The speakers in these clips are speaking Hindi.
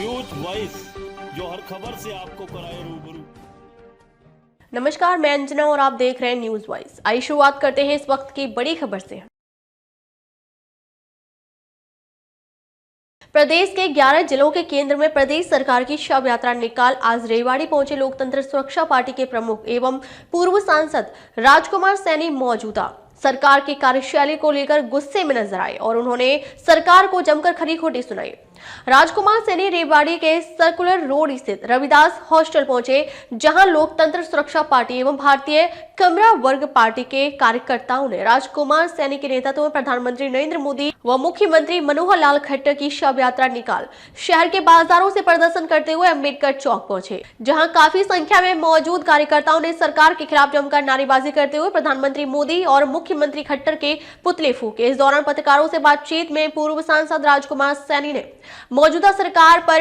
न्यूज वॉइस, जो हर खबर से आपको कराए रूबरू। नमस्कार, मैं अंजना और आप देख रहे हैं न्यूज वॉइस। आइए शुरुआत करते हैं इस वक्त की बड़ी खबर से। प्रदेश के 11 जिलों के केंद्र में प्रदेश सरकार की शव यात्रा निकाल आज रेवाड़ी पहुंचे लोकतंत्र सुरक्षा पार्टी के प्रमुख एवं पूर्व सांसद राजकुमार सैनी मौजूदा सरकार की कार्यशैली को लेकर गुस्से में नजर आए और उन्होंने सरकार को जमकर खरी खोटी सुनाई। राजकुमार सैनी रेवाड़ी के सर्कुलर रोड स्थित रविदास हॉस्टल पहुंचे, जहां लोकतंत्र सुरक्षा पार्टी एवं भारतीय कमरा वर्ग पार्टी के कार्यकर्ताओं ने राजकुमार सैनी के नेतृत्व में प्रधानमंत्री नरेंद्र मोदी व मुख्यमंत्री मनोहर लाल खट्टर की शव यात्रा निकाल शहर के बाजारों से प्रदर्शन करते हुए अम्बेडकर चौक पहुंचे, जहां काफी संख्या में मौजूद कार्यकर्ताओं ने सरकार के खिलाफ जमकर नारेबाजी करते हुए प्रधानमंत्री मोदी और मुख्यमंत्री खट्टर के पुतले फूके। इस दौरान पत्रकारों से बातचीत में पूर्व सांसद राजकुमार सैनी ने मौजूदा सरकार पर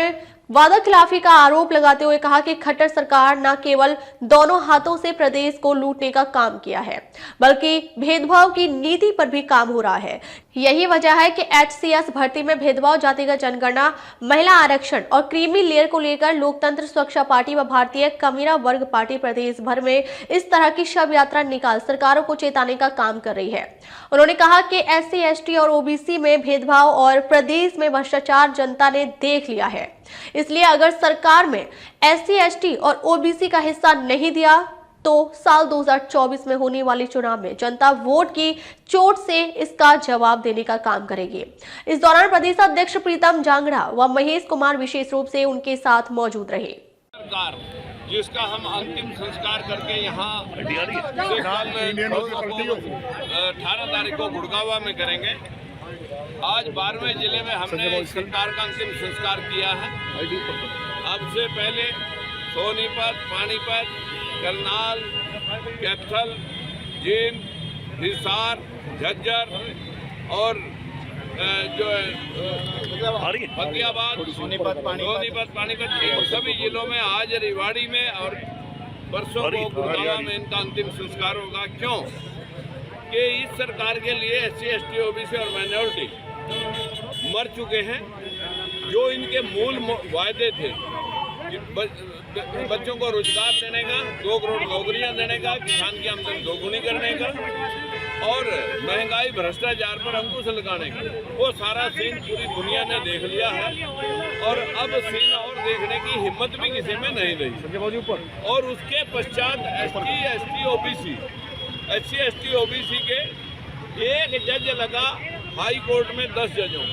वादा खिलाफी का आरोप लगाते हुए कहा कि खट्टर सरकार न केवल दोनों हाथों से प्रदेश को लूटने का काम किया है, बल्कि भेदभाव की नीति पर भी काम हो रहा है। यही वजह है कि HCS भर्ती में भेदभाव, जातिगत जनगणना, महिला आरक्षण और क्रीमी लेयर को लेकर लोकतंत्र सुरक्षा पार्टी व भारतीय कमीरा वर्ग पार्टी प्रदेश भर में इस तरह की शव यात्रा निकाल सरकारों को चेताने का काम कर रही है। उन्होंने कहा कि SC, ST और OBC में भेदभाव और प्रदेश में भ्रष्टाचार जनता ने देख लिया है, इसलिए अगर सरकार में SC, ST और OBC का हिस्सा नहीं दिया तो साल 2024 में होने वाले चुनाव में जनता वोट की चोट से इसका जवाब देने का काम करेगी। इस दौरान प्रदेश अध्यक्ष प्रीतम जांगड़ा व महेश कुमार विशेष रूप से उनके साथ मौजूद रहे। सरकार जिसका हम अंतिम संस्कार करके यहाँ 18 तारीख को गुड़गांव में करेंगे। आज 12वें जिले में हमने सरकार का अंतिम संस्कार किया है। अब से पहले सोनीपत, पानीपत, करनाल, कैथल, जींद, हिसार, झज्जर और जो फतेहाबाद, सोनीपत, पानीपत सभी जिलों में आज रेवाड़ी में और परसों को गुड़गांव में इनका अंतिम संस्कार होगा। क्यों कि इस सरकार के लिए SC, ST, OBC और माइनॉरिटी मर चुके हैं। जो इनके मूल वायदे थे, बच्चों को रोजगार देने का, 2 करोड़ नौकरियां देने का, किसान की आमदनी दोगुनी करने का और महंगाई भ्रष्टाचार पर अंकुश लगाने का, वो सारा सीन पूरी दुनिया ने देख लिया है और अब सीन और देखने की हिम्मत भी किसी में नहीं रही। और उसके पश्चात SC, ST, OBC के एक जज लगा हाई कोर्ट में 10 जजों,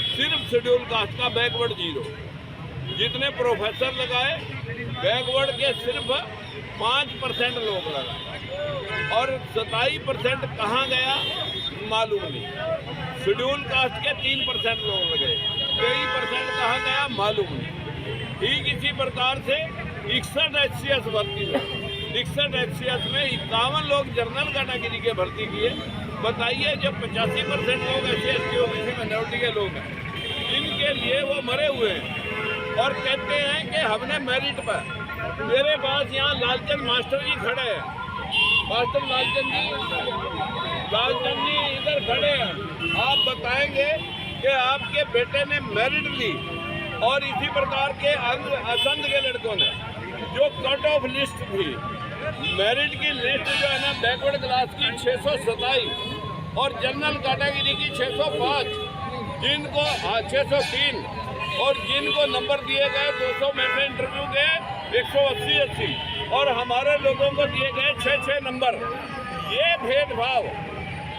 सिर्फ शेड्यूल कास्ट का बैकवर्ड 0। जितने प्रोफेसर लगाए बैकवर्ड के सिर्फ 5% लोग लगाए और 27% कहाँ गया मालूम नहीं। शेड्यूल कास्ट के 3% लोग लगे, 23% कहाँ गया मालूम नहीं। ठीक इसी प्रकार से 61 HCS भर्ती में 61 HCS में 51 लोग जनरल कैटेगरी के भर्ती किए। बताइए, जब 85% लोग SC, ST, OBC माइनॉरिटी के लोग हैं, इनके लिए वो मरे हुए हैं और कहते हैं कि हमने मेरिट पर। मेरे पास यहाँ लालचंद मास्टर जी खड़े हैं, मास्टर लालचंद जी इधर खड़े हैं। आप बताएंगे कि आपके बेटे ने मेरिट ली और इसी प्रकार के असंध के लड़कों ने जो कट ऑफ लिस्ट थी, मेरिट की लिस्ट जो है ना, बैकवर्ड क्लास की 627 और जनरल कैटेगरी की 605, जिनको 603 और जिनको नंबर दिए गए 200 में से इंटरव्यू के 180 और हमारे लोगों को दिए गए 6 नंबर। ये भेदभाव,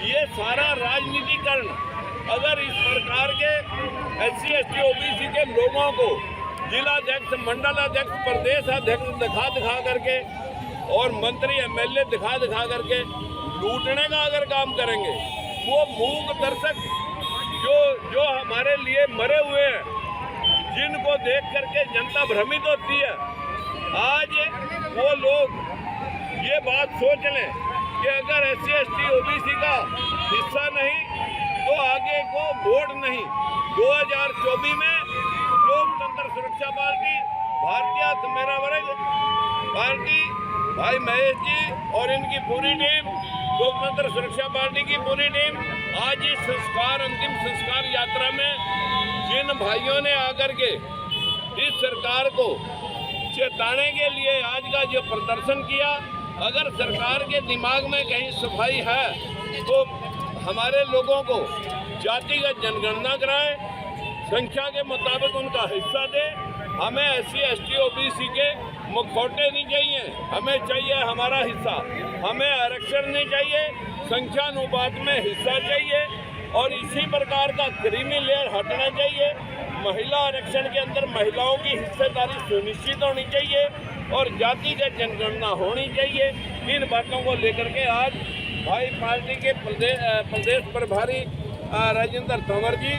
ये सारा राजनीतिकरण अगर इस प्रकार के SC, ST, OBC के लोगों को जिलाध्यक्ष, मंडल अध्यक्ष, प्रदेश अध्यक्ष दिखा करके और मंत्री MLA दिखा करके लूटने का अगर काम करेंगे, वो मूक दर्शक जो हमारे लिए मरे हुए हैं, जिनको देख करके जनता भ्रमित होती है, आज वो लोग ये बात सोच लें कि अगर SC, ST, OBC का हिस्सा नहीं तो आगे को वोट नहीं। 2024 में लोकतंत्र सुरक्षा पार्टी, भारतीय कमेरा वर्ग पार्टी, भाई महेश जी और इनकी पूरी टीम, लोकतंत्र सुरक्षा पार्टी की पूरी टीम आज इस अंतिम संस्कार यात्रा में जिन भाइयों ने आकर के इस सरकार को चेताने के लिए आज का जो प्रदर्शन किया। अगर सरकार के दिमाग में कहीं सफाई है तो हमारे लोगों को जातिगत जनगणना कराए, संख्या के मुताबिक उनका हिस्सा दे। हमें SC ST OBC के मुखौटे नहीं चाहिए, हमें चाहिए हमारा हिस्सा। हमें आरक्षण नहीं चाहिए, संख्या अनुपात में हिस्सा चाहिए। और इसी प्रकार का क्रीमी लेयर हटना चाहिए। महिला आरक्षण के अंदर महिलाओं की हिस्सेदारी सुनिश्चित होनी चाहिए और जातिगत जनगणना होनी चाहिए। इन बातों को लेकर के आज भाई पार्टी के प्रदेश प्रभारी राजेंद्र तंवर जी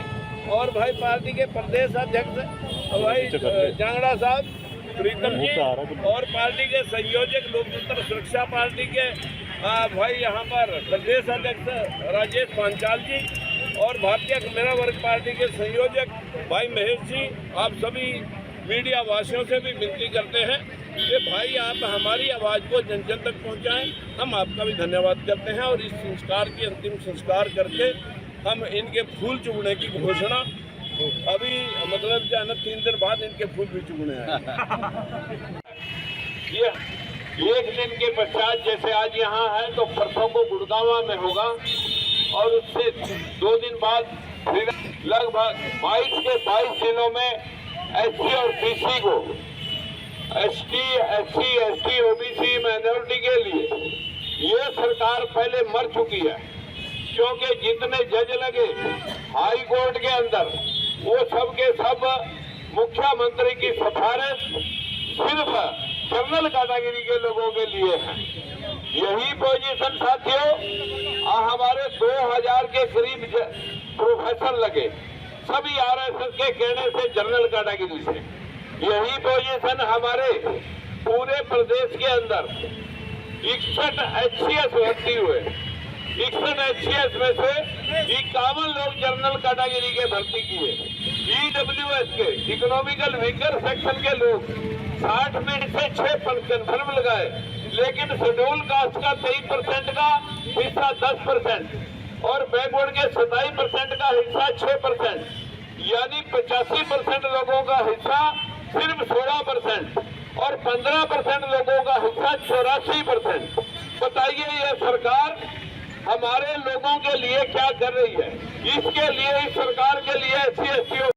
और भाई पार्टी के प्रदेश अध्यक्ष भाई जांगड़ा साहब प्रीतम जी और पार्टी के संयोजक लोकतंत्र सुरक्षा पार्टी के भाई यहाँ पर प्रदेश अध्यक्ष राजेश पांचाल जी और भारतीय मेरा वर्ग पार्टी के संयोजक भाई महेश जी, आप सभी मीडिया वासियों से भी विनती करते हैं कि भाई आप हमारी आवाज़ को जन जन तक पहुँचाएं। हम आपका भी धन्यवाद करते हैं और इस संस्कार की अंतिम संस्कार करके हम इनके फूल चुगने की घोषणा अभी मतलब जो है ना 3 दिन बाद इनके फूल भी चुगने हैं। ये एक दिन के पश्चात जैसे आज यहाँ है तो परसों को गुड़गांव में होगा और उससे 2 दिन बाद फिर लगभग 22 के 22 दिनों में SC और BC को ST SC ST OBC minority के लिए ये सरकार पहले मर चुकी है, क्योंकि जितने जज लगे हाई कोर्ट के अंदर वो सब के सब मुख्यमंत्री की सिफारिश सिर्फ जनरल कैटेगरी के लोगों के लिए है। यही पोजीशन साथियों हमारे 2000 के करीब प्रोफेसर लगे, सभी RSS के कहने से जनरल कैटेगरी से। यही पोजीशन हमारे पूरे प्रदेश के अंदर 61 HCS भर्ती हुए। 61 HCS में से 51 लोग जनरल कैटेगरी के भर्ती किए। EWS के इकोनॉमिकल वीकर सेक्शन के लोग 60 में से 6 कन्फर्म लगाए, लेकिन शेड्यूल कास्ट का 23% का हिस्सा 10% और बैकवर्ड के 27% का हिस्सा 6%, यानी 85% लोगों का हिस्सा सिर्फ 16% और 15% लोगों का हिस्सा 84%। बताइए ये सरकार हमारे लोगों के लिए क्या कर रही है? इसके लिए इस सरकार के लिए SC ST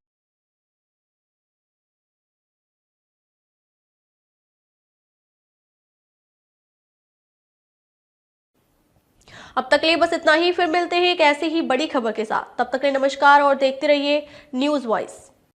अब तक के लिए बस इतना ही। फिर मिलते हैं एक ऐसी ही बड़ी खबर के साथ। तब तक के लिए नमस्कार और देखते रहिए न्यूज़ वॉइस।